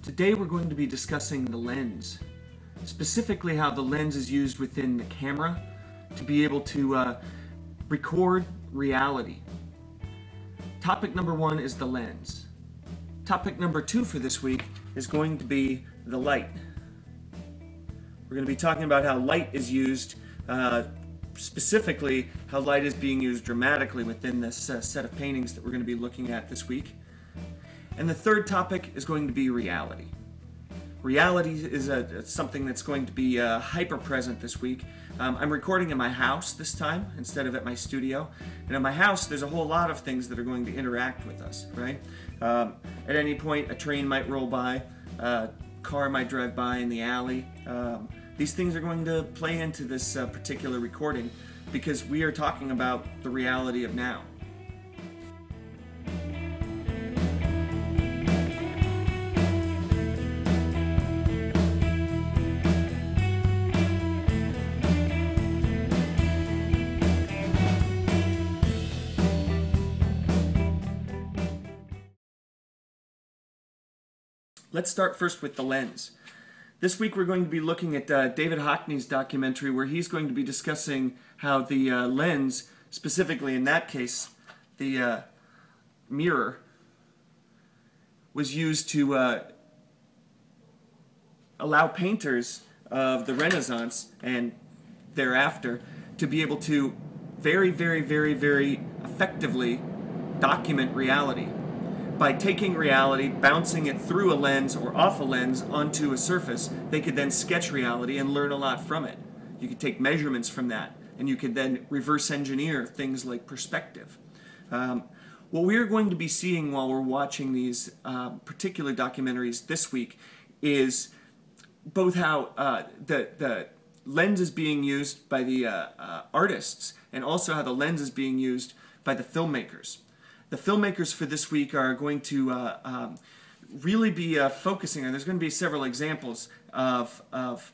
Today we're going to be discussing the lens, specifically how the lens is used within the camera to be able to record reality. Topic number one is the lens. Topic number two for this week is going to be the light. We're going to be talking about how light is used, specifically how light is being used dramatically within this set of paintings that we're going to be looking at this week. And the third topic is going to be reality. Reality is something that's going to be hyper present this week. I'm recording in my house this time instead of at my studio. And in my house, there's a whole lot of things that are going to interact with us, right? At any point, a train might roll by, a car might drive by in the alley. These things are going to play into this particular recording because we are talking about the reality of now. Let's start first with the lens. This week we're going to be looking at David Hockney's documentary where he's going to be discussing how the lens, specifically in that case, the mirror, was used to allow painters of the Renaissance and thereafter to be able to very effectively document reality. By taking reality, bouncing it through a lens or off a lens onto a surface, they could then sketch reality and learn a lot from it. You could take measurements from that, and you could then reverse engineer things like perspective. What we're going to be seeing while we're watching these particular documentaries this week is both how the lens is being used by the artists and also how the lens is being used by the filmmakers. The filmmakers for this week are going to really be focusing on, there's going to be several examples of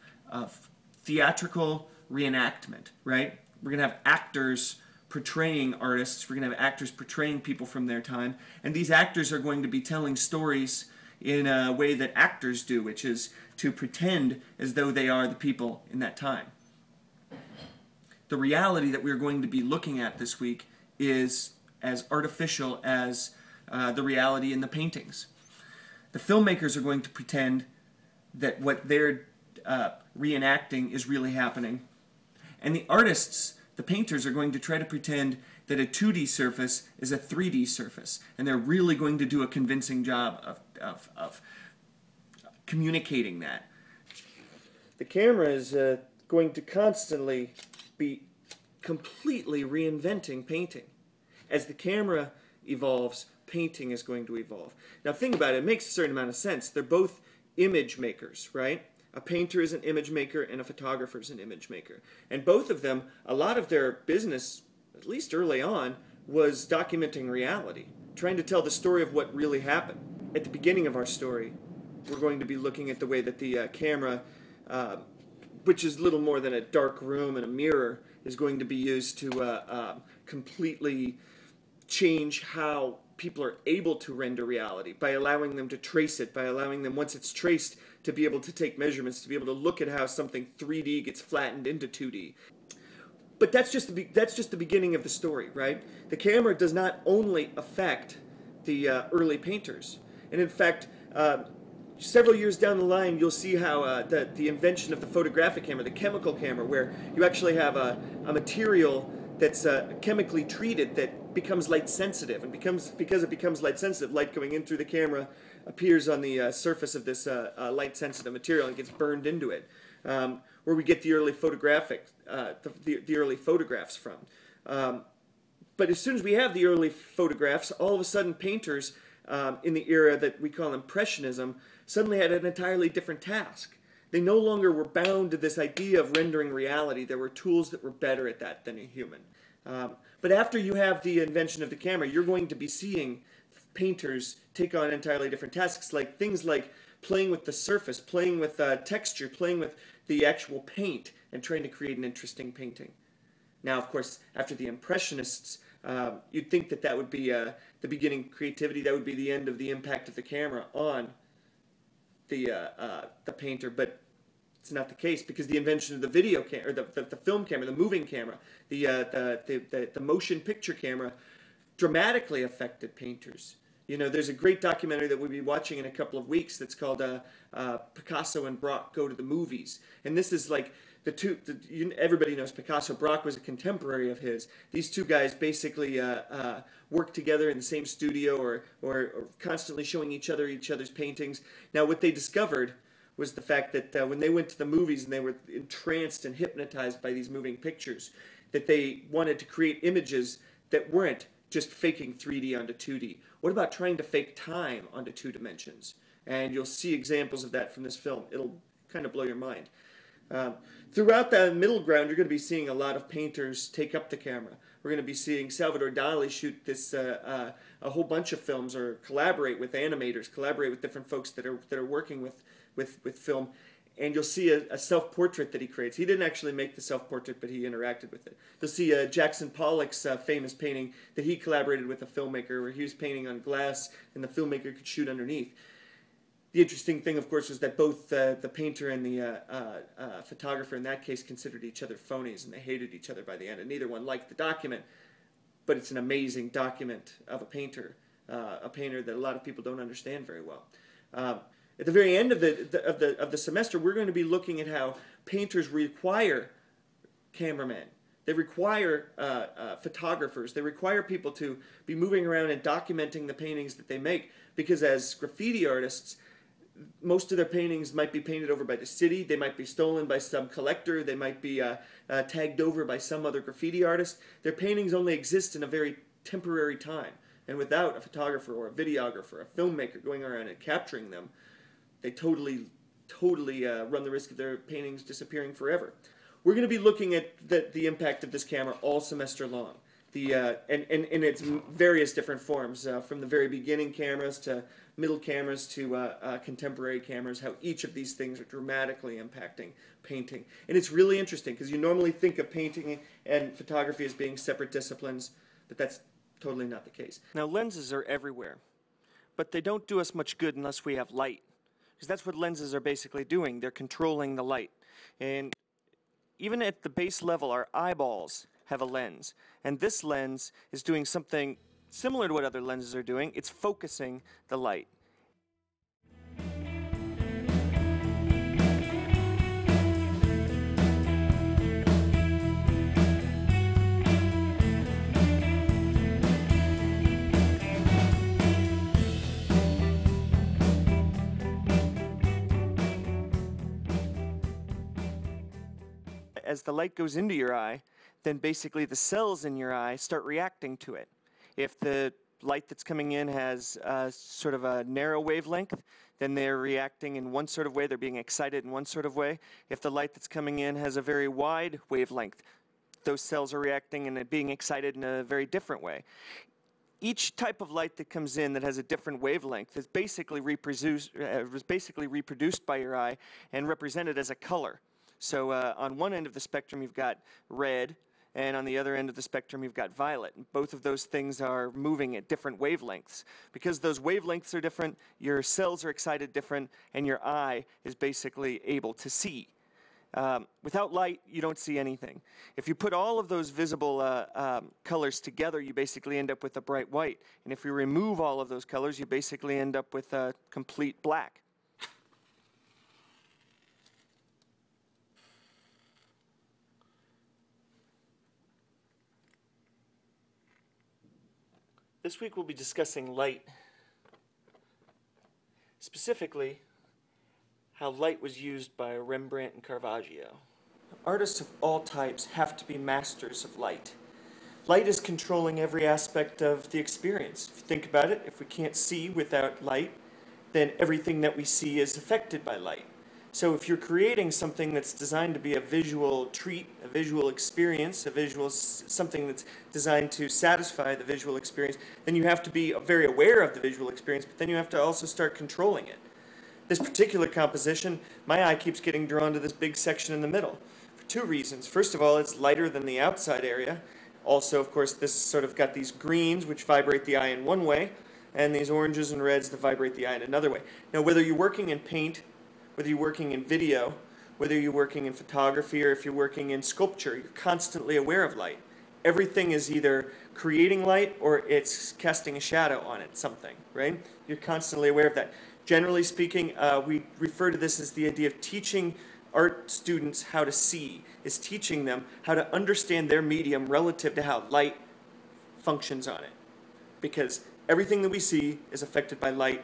theatrical reenactment, right? We're going to have actors portraying artists, we're going to have actors portraying people from their time, and these actors are going to be telling stories in a way that actors do, which is to pretend as though they are the people in that time. The reality that we're going to be looking at this week is as artificial as the reality in the paintings. The filmmakers are going to pretend that what they're reenacting is really happening. And the artists, the painters, are going to try to pretend that a 2D surface is a 3D surface. And they're really going to do a convincing job of communicating that. The camera is going to constantly be completely reinventing painting. As the camera evolves, painting is going to evolve. Now think about it, it makes a certain amount of sense. They're both image makers, right? A painter is an image maker and a photographer is an image maker. And both of them, a lot of their business, at least early on, was documenting reality, trying to tell the story of what really happened. At the beginning of our story, we're going to be looking at the way that the camera, which is little more than a dark room and a mirror, is going to be used to completely change how people are able to render reality by allowing them to trace it, by allowing them, once it's traced, to be able to take measurements, to be able to look at how something 3D gets flattened into 2D. But that's just the beginning of the story, right? The camera does not only affect the early painters. And in fact, several years down the line, you'll see how the invention of the photographic camera, the chemical camera, where you actually have a material that's chemically treated that becomes light sensitive, and because it becomes light sensitive, light going in through the camera appears on the surface of this light sensitive material and gets burned into it, where we get the early the early photographs from. But as soon as we have the early photographs, all of a sudden painters in the era that we call Impressionism suddenly had an entirely different task. They no longer were bound to this idea of rendering reality. There were tools that were better at that than a human. But after you have the invention of the camera, you're going to be seeing painters take on entirely different tasks, like things like playing with the surface, playing with texture, playing with the actual paint, and trying to create an interesting painting. Now, of course, after the Impressionists, you'd think that that would be the beginning of creativity. That would be the end of the impact of the camera on the painter, but it's not the case, because the invention of the video camera, or the film camera, the moving camera, the motion picture camera, dramatically affected painters. You know, there's a great documentary that we'll be watching in a couple of weeks that's called Picasso and Braque Go to the Movies. And this is like everybody knows Picasso. Braque was a contemporary of his. These two guys basically worked together in the same studio, or constantly showing each other's paintings. Now, what they discovered was the fact that when they went to the movies and they were entranced and hypnotized by these moving pictures, that they wanted to create images that weren't just faking 3D onto 2D. What about trying to fake time onto 2 dimensions? And you'll see examples of that from this film. It'll kind of blow your mind. Throughout the middle ground, you're going to be seeing a lot of painters take up the camera. We're going to be seeing Salvador Dali shoot this a whole bunch of films, or collaborate with animators, collaborate with different folks that are working with film. And you'll see a self-portrait that he creates. He didn't actually make the self-portrait, but he interacted with it. You'll see Jackson Pollock's famous painting that he collaborated with a filmmaker, where he was painting on glass and the filmmaker could shoot underneath. The interesting thing, of course, was that both the painter and the photographer in that case considered each other phonies, and they hated each other by the end, and neither one liked the document. But it's an amazing document of a painter that a lot of people don't understand very well. At the very end of the semester, we're going to be looking at how painters require cameramen. They require photographers. They require people to be moving around and documenting the paintings that they make, because as graffiti artists, most of their paintings might be painted over by the city. They might be stolen by some collector. They might be tagged over by some other graffiti artist. Their paintings only exist in a very temporary time. And without a photographer or a videographer, a filmmaker going around and capturing them, they totally run the risk of their paintings disappearing forever. We're going to be looking at the impact of this camera all semester long. And in its various different forms, from the very beginning cameras to middle cameras to contemporary cameras, how each of these things are dramatically impacting painting. And it's really interesting, because you normally think of painting and photography as being separate disciplines, but that's totally not the case. Now, lenses are everywhere, but they don't do us much good unless we have light, because that's what lenses are basically doing. They're controlling the light. And even at the base level, our eyeballs have a lens, and this lens is doing something similar to what other lenses are doing. It's focusing the light. As the light goes into your eye, then basically the cells in your eye start reacting to it. If the light that's coming in has sort of a narrow wavelength, then they're reacting in one sort of way, they're being excited in one sort of way. If the light that's coming in has a very wide wavelength, those cells are reacting and being excited in a very different way. Each type of light that comes in that has a different wavelength is basically reproduced by your eye and represented as a color. So on one end of the spectrum you've got red, and on the other end of the spectrum you've got violet. And both of those things are moving at different wavelengths. Because those wavelengths are different, your cells are excited different, and your eye is basically able to see. Without light, you don't see anything. If you put all of those visible colors together, you basically end up with a bright white. And if you remove all of those colors, you basically end up with a complete black. This week we'll be discussing light. Specifically, how light was used by Rembrandt and Caravaggio. Artists of all types have to be masters of light. Light is controlling every aspect of the experience. If you think about it, if we can't see without light, then everything that we see is affected by light. So if you're creating something that's designed to be a visual treat, a visual experience, something that's designed to satisfy the visual experience, then you have to be very aware of the visual experience, but then you have to also start controlling it. This particular composition, my eye keeps getting drawn to this big section in the middle for two reasons. First of all, it's lighter than the outside area. Also, of course, this sort of got these greens which vibrate the eye in one way, and these oranges and reds that vibrate the eye in another way. Now, whether you're working in paint, Whether you're working in video, whether you're working in photography, or if you're working in sculpture, you're constantly aware of light. Everything is either creating light or it's casting a shadow on it, something, right? You're constantly aware of that. Generally speaking, we refer to this as the idea of teaching art students how to see, is teaching them how to understand their medium relative to how light functions on it. Because everything that we see is affected by light,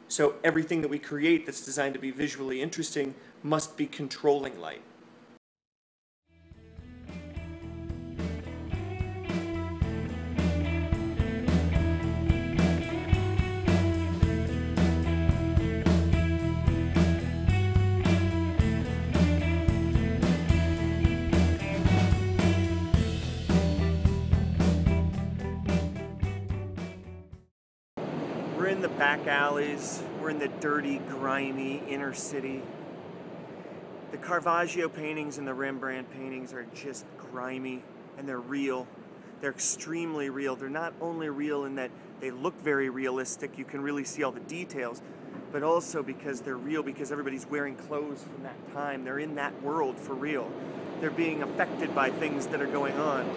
so everything that we create that's designed to be visually interesting must be controlling light. We're in the back alleys, we're in the dirty, grimy inner city. The Caravaggio paintings and the Rembrandt paintings are just grimy, and they're real. They're extremely real. They're not only real in that they look very realistic, you can really see all the details, but also because they're real because everybody's wearing clothes from that time. They're in that world for real. They're being affected by things that are going on.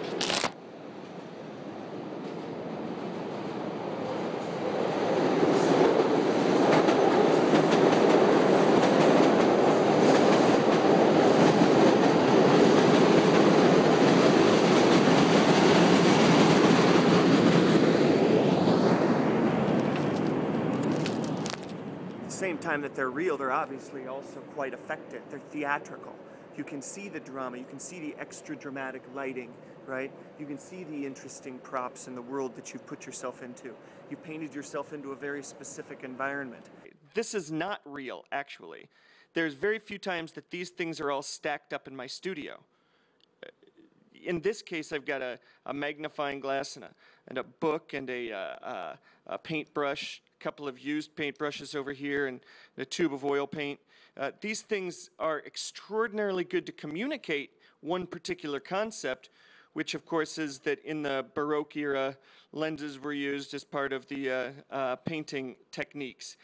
Same time that they're real, they're obviously also quite effective. They're theatrical. You can see the drama, you can see the extra dramatic lighting, right? You can see the interesting props in the world that you've put yourself into. You painted yourself into a very specific environment. This is not real, actually. There's very few times that these things are all stacked up in my studio. In this case, I've got a magnifying glass and a book and a paintbrush, a couple of used paintbrushes over here, and a tube of oil paint. These things are extraordinarily good to communicate one particular concept, which of course is that in the Baroque era, lenses were used as part of the painting techniques.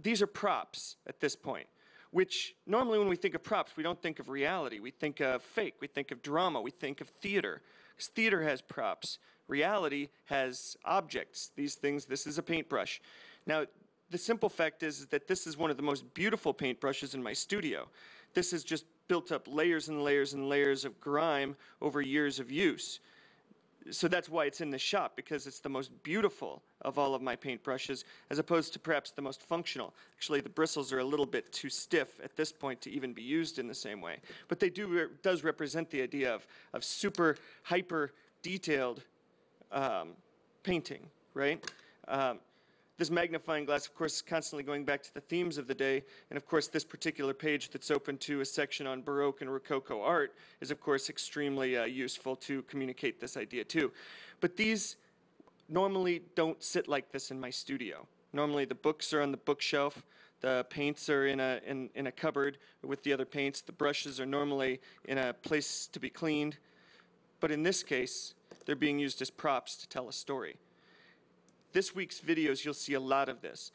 These are props at this point, which normally when we think of props, we don't think of reality. We think of fake, we think of drama, we think of theater. Because theater has props. Reality has objects. These things, this is a paintbrush. Now, the simple fact is that this is one of the most beautiful paintbrushes in my studio. This has just built up layers and layers and layers of grime over years of use. So that's why it's in the shop, because it's the most beautiful of all of my paintbrushes, as opposed to perhaps the most functional. Actually, the bristles are a little bit too stiff at this point to even be used in the same way. But they does represent the idea of super, hyper detailed painting, right? This magnifying glass, of course, is constantly going back to the themes of the day, and of course this particular page that's open to a section on Baroque and Rococo art is of course extremely useful to communicate this idea too. But these normally don't sit like this in my studio. Normally the books are on the bookshelf, the paints are in a cupboard with the other paints, the brushes are normally in a place to be cleaned, but in this case, they're being used as props to tell a story. This week's videos, you'll see a lot of this.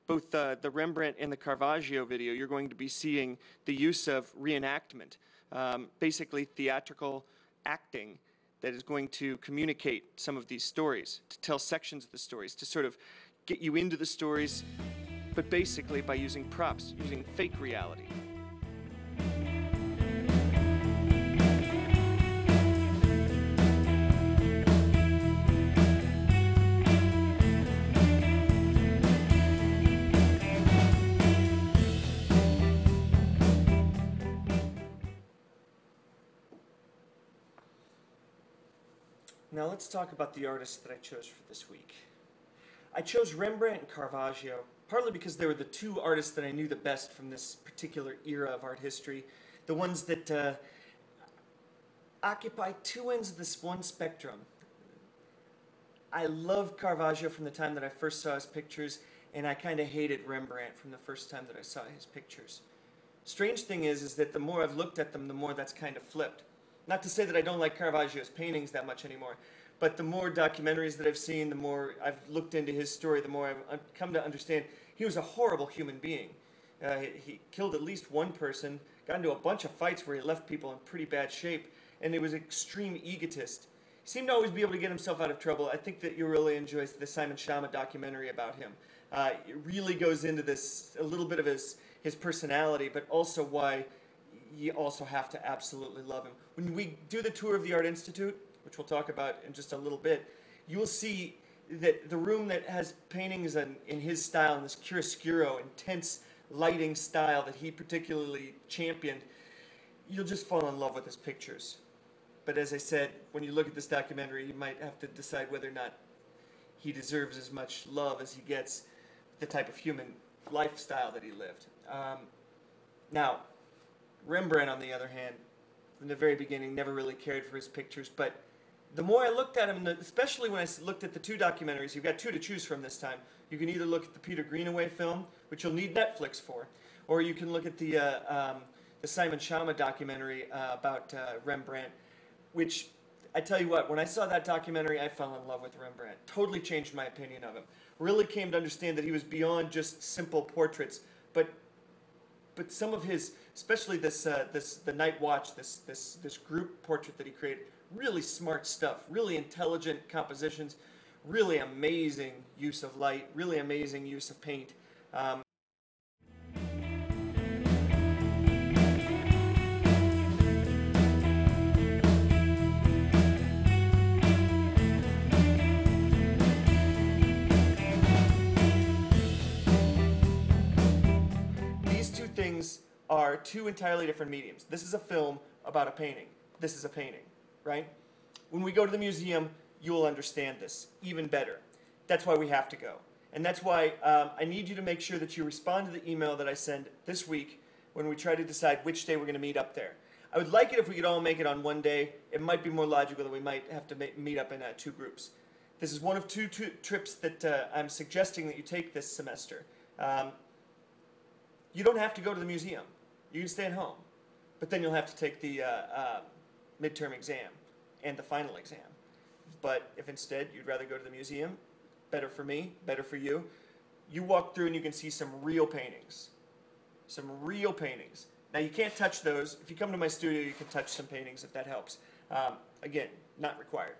Both the Rembrandt and the Caravaggio video, you're going to be seeing the use of reenactment, basically theatrical acting that is going to communicate some of these stories, to tell sections of the stories, to sort of get you into the stories, but basically by using props, using fake reality. Now let's talk about the artists that I chose for this week. I chose Rembrandt and Caravaggio, partly because they were the two artists that I knew the best from this particular era of art history, the ones that occupy two ends of this one spectrum. I loved Caravaggio from the time that I first saw his pictures, and I kind of hated Rembrandt from the first time that I saw his pictures. Strange thing is that the more I've looked at them, the more that's kind of flipped. Not to say that I don't like Caravaggio's paintings that much anymore, but the more documentaries that I've seen, the more I've looked into his story, the more I've come to understand he was a horrible human being. He killed at least one person, got into a bunch of fights where he left people in pretty bad shape, and he was an extreme egotist. He seemed to always be able to get himself out of trouble. I think that you really enjoy the Simon Schama documentary about him. It really goes into this, a little bit of his personality, but also why you also have to absolutely love him. When we do the tour of the Art Institute, which we'll talk about in just a little bit, you will see that the room that has paintings in his style, in this chiaroscuro, intense lighting style that he particularly championed, you'll just fall in love with his pictures. But as I said, when you look at this documentary, you might have to decide whether or not he deserves as much love as he gets the type of human lifestyle that he lived. Now, Rembrandt, on the other hand, from the very beginning, never really cared for his pictures, but the more I looked at him, especially when I looked at the two documentaries, you've got two to choose from this time. You can either look at the Peter Greenaway film, which you'll need Netflix for, or you can look at the Simon Schama documentary about Rembrandt, which, I tell you what, when I saw that documentary, I fell in love with Rembrandt. Totally changed my opinion of him. Really came to understand that he was beyond just simple portraits, but some of his, especially the Night Watch, this group portrait that he created, really smart stuff, really intelligent compositions, really amazing use of light, really amazing use of paint. These two things are two entirely different mediums. This is a film about a painting. This is a painting, right? When we go to the museum, you will understand this even better. That's why we have to go. And that's why I need you to make sure that you respond to the email that I send this week when we try to decide which day we're going to meet up there. I would like it if we could all make it on one day. It might be more logical that we might have to meet up in two groups. This is one of two trips that I'm suggesting that you take this semester. You don't have to go to the museum. You can stay at home. But then you'll have to take the midterm exam and the final exam. But if instead you'd rather go to the museum, better for me, better for you, you walk through and you can see some real paintings. Some real paintings. Now you can't touch those. If you come to my studio, you can touch some paintings if that helps. Again, not required.